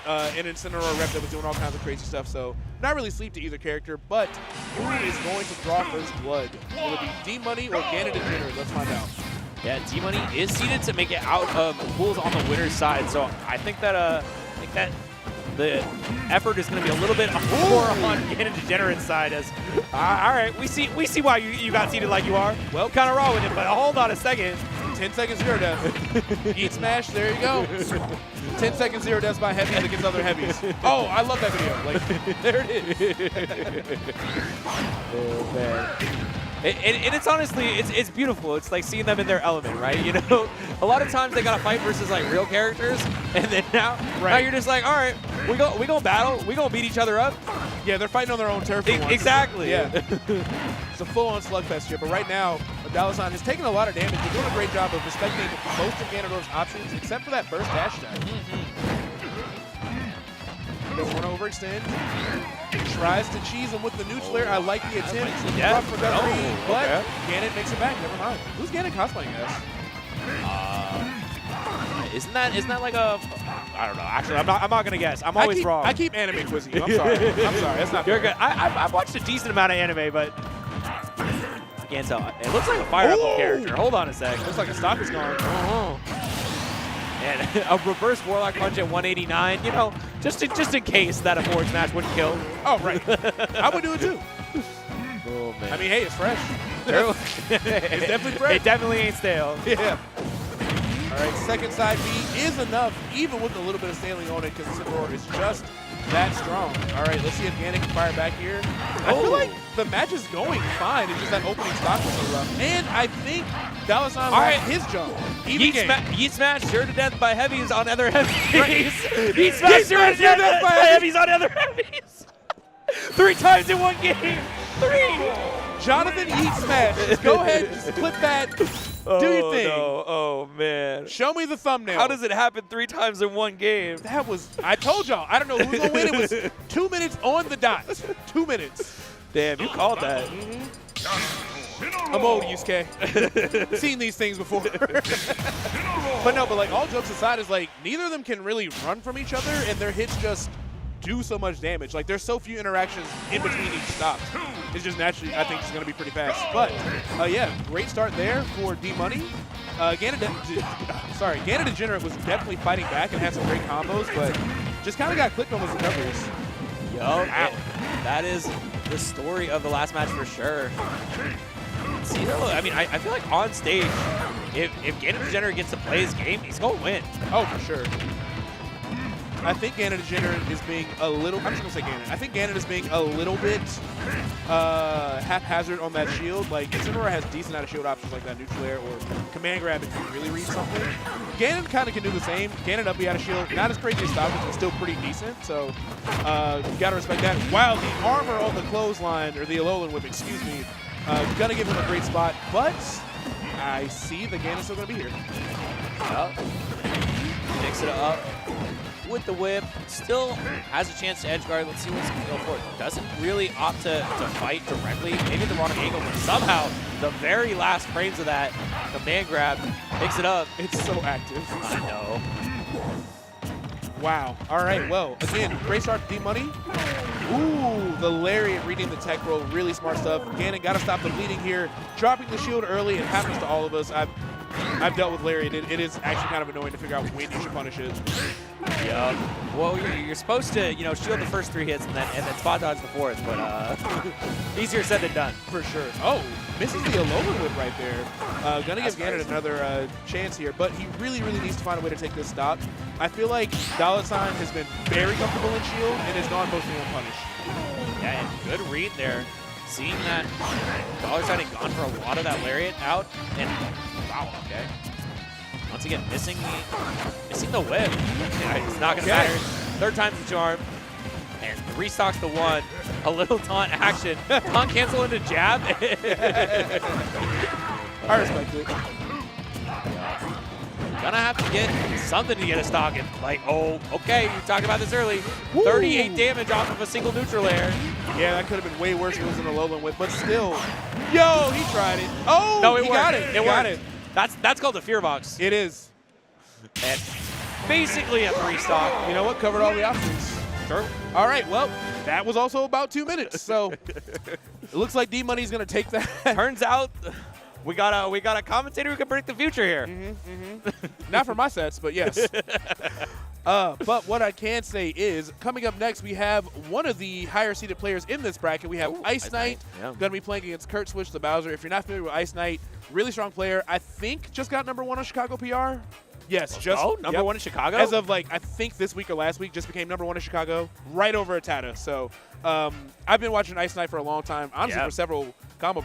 an Incineroar rep that was doing all kinds of crazy stuff, so not really sleep to either character, but who is going to draw first blood? Will it be D-Money or GanonDegenerate? Let's find out. Yeah, D-Money is seeded to make it out of pools on the winner's side, so I think that the effort is going to be a little bit more on GanonDegenerate's side. As all right, we see why you got seeded like you are. Well, kind of raw with it, but hold on a second. 10 seconds 0 death. Eat smash, there you go. 10 seconds 0 deaths by heavies against other heavies. Oh, I love that video. Like, there it is. Oh man. And it's honestly, it's beautiful. It's like seeing them in their element, right? You know, a lot of times they gotta fight versus like real characters, and then now you're just like, all right, we gonna battle, we gonna beat each other up. Yeah, they're fighting on their own turf. Exactly. Yeah. It's a full-on slugfest here, but right now, Dalasan has taken a lot of damage. He's doing a great job of respecting most of Ganondorf's options, except for that burst dash attack. Don't want to overextend. Tries to cheese him with the neutral air. I like the attempt. Yeah. For but Ganon makes it back. Never mind. Who's Ganon cosplaying as? Isn't that like a? I don't know. Actually, I'm not gonna guess. I'm always wrong. I keep anime quizzing you. I'm sorry. I'm sorry. That's not. You're good. I've watched a decent amount of anime, but I can't tell. It looks like a Fire Emblem character. Hold on a sec. Looks like a stock is gone. And a reverse Warlock punch at 189. You know, just in case that a forward smash wouldn't kill. Oh right. I would do it too. Oh man. I mean, hey, it's fresh. True. It's definitely fresh. It definitely ain't stale. Yeah. All right, second side B is enough, even with a little bit of sailing on it, because Incineroar is just that strong. All right, let's see if Ganon can fire back here. I feel like the match is going fine. It's just that opening stock was so rough. And I think Dalasan lost his jump. Yeet smash, sure to death by heavies on other heavies. Right. Yeet smash, sure to death by heavies on other heavies. 3 times in one game. 3. Jonathan Yeet smash. Go ahead, just clip that. Do your thing. No. Oh, man. Show me the thumbnail. How does it happen 3 times in one game? That was, I told y'all, I don't know who's going to win. It was 2 minutes on the dot. 2 minutes. Damn, you called that. I'm old, Yusuke. Seen these things before. But no, but like all jokes aside, is like neither of them can really run from each other, and their hits just do so much damage. Like there's so few interactions in between each stop. It's just naturally, I think, it's going to be pretty fast. But yeah, great start there for D-Money. GanonDegenerate was definitely fighting back and had some great combos, but just kind of got clipped on those recoveries. Yo, that is the story of the last match for sure. See, though, I mean, I feel like on stage, if GanonDegenerate gets to play his game, he's going to win. Oh, for sure. I think GanonDegenerate is being a little, I'm just going to say Ganon. I think Ganon is being a little bit haphazard on that shield. Like, Incineroar has decent out of shield options like that neutral air or command grab if you really read something. Ganon kind of can do the same. Ganon up out of shield, not as crazy as Stoppage, but still pretty decent. So, you got to respect that. While the armor on the clothesline, or the Alolan whip, excuse me, going to give him a great spot. But I see the Ganon's still going to be here. Yep. Mix it up with the whip, still has a chance to edge guard. Let's see what he's going to go for. Doesn't really opt to fight directly, maybe the wrong angle, but somehow the very last frames of that command grab picks it up. It's so active. I know. Wow. All right, well, again, great start to D-Money. Ooh, the Lariat reading the tech roll, really smart stuff. Ganon got to stop the bleeding here. Dropping the shield early, it happens to all of us. I've dealt with Lariat. It is actually kind of annoying to figure out when you should punish it. Yeah. Well, you're supposed to, you know, shield the first 3 hits and then spot dodge the 4th, but easier said than done. For sure. Oh, misses the Alolan whip right there. Gonna give Ganon another chance here, but he really, really needs to find a way to take this stop. I feel like Dalasan has been very comfortable in shield and has gone mostly unpunished. Yeah, and good read there. Seeing that Dalasan had gone for a lot of that Lariat out, and wow, okay. Once again, missing the whip. Yeah, it's not gonna matter. 3rd time's the charm. And restocks the 1. A little taunt action. Taunt cancel into jab. I respect it. Gonna have to get something to get a stock in. Like, oh, okay, you talked about this early. 38 damage off of a single neutral air. Yeah, that could have been way worse if it was an Alolan whip, but still. Yo, he tried it. Oh, no, he got it. It got it. That's called a fear box. It is. And basically a 3-stock. You know what? Covered all the options. Sure. All right, well, that was also about 2 minutes. So it looks like D-Money's going to take that. Turns out we got a commentator who can predict the future here. Not for my sets, but yes. But what I can say is, coming up next, we have one of the higher-seeded players in this bracket. We have Ooh, Ice Knight, yeah. going to be playing against Kurt Switch the Bowser. If you're not familiar with Ice Knight, really strong player. I think just got #1 on Chicago PR. Yes, just number one in Chicago? As of I think this week or last week, just became #1 in Chicago, right over Atata. So I've been watching Ice Knight for a long time, honestly for several combo